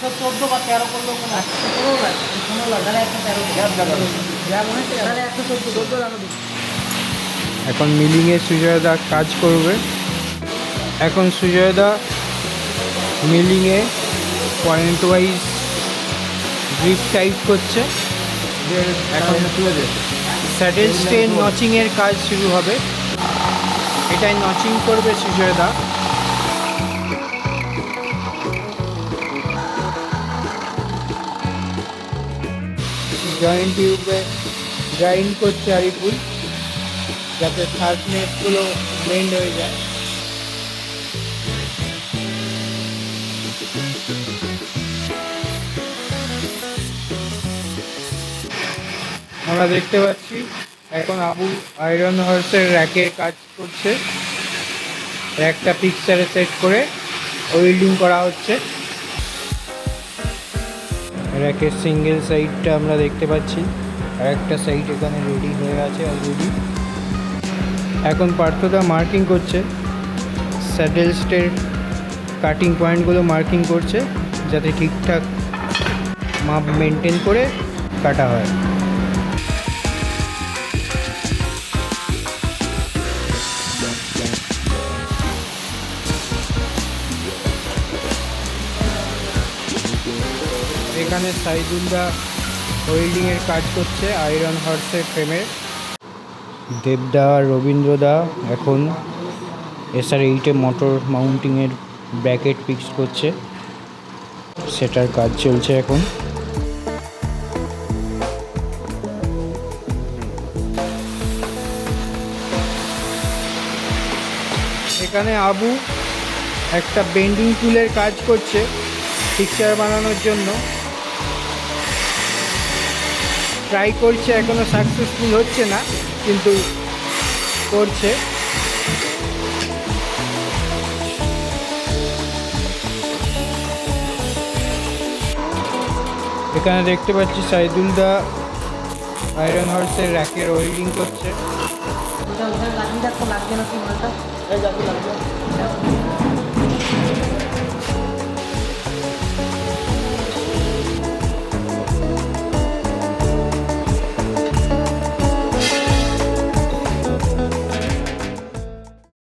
114 বা 13 করলেও কোনো 115 লাগে, 15 লাগে, তাহলে 114 এখন মিলিংয়ে সুজয়দা কাজ করবে। এখন সুজয়দা মিলিংয়ে পয়েন্ট ওয়াইজ গ্রিপ টাইট করছে। এখন স্যাডেল স্টে নচিংয়ের কাজ শুরু হবে। এটাই নচিং করবে সুজয়দা। জয়েন্ট টিউবে গ্রাইন্ড করছে আরিফুল, যাতে শার্পনেসগুলো ব্লেন্ড হয়ে যায়। আমরা দেখতে পাচ্ছি এখন আবু আয়রন হর্সের র্যাকের কাজ করছে। র্যাকটা পিকচারে সেট করে ওয়েল্ডিং করা হচ্ছে। র্যাকের সিঙ্গেল সাইডটা আমরা দেখতে পাচ্ছি, আর একটা সাইড এখানে রেডি হয়ে আছে অলরেডি। এখন পার্থদা মার্কিং করছে, স্যাডেল স্টের কাটিং পয়েন্টগুলো মার্কিং করছে, যাতে ঠিকঠাক মাপ মেনটেন করে কাটা হয়। এখানে সাইদুলদা ওয়েল্ডিংয়ের কাজ করছে আয়রন হর্সের ফ্রেমের। দেবদা আর রবীন্দ্রদা এখন SR8-এ মোটর মাউন্টিংয়ের ব্র্যাকেট ফিক্স করছে, সেটার কাজ চলছে এখন। এখানে আবু একটা বেন্ডিং টুলের কাজ করছে পিকচার বানানোর জন্য। ট্রাই করছে, এখনো সাকসেসফুল হচ্ছে না, কিন্তু করছে। এখানে দেখতে পাচ্ছি সাইদুলদা আয়রন হর্সের র্যাকের ওয়েল্ডিং করছে। লাগবে না কি মালটা, এই যাবে লাগবে।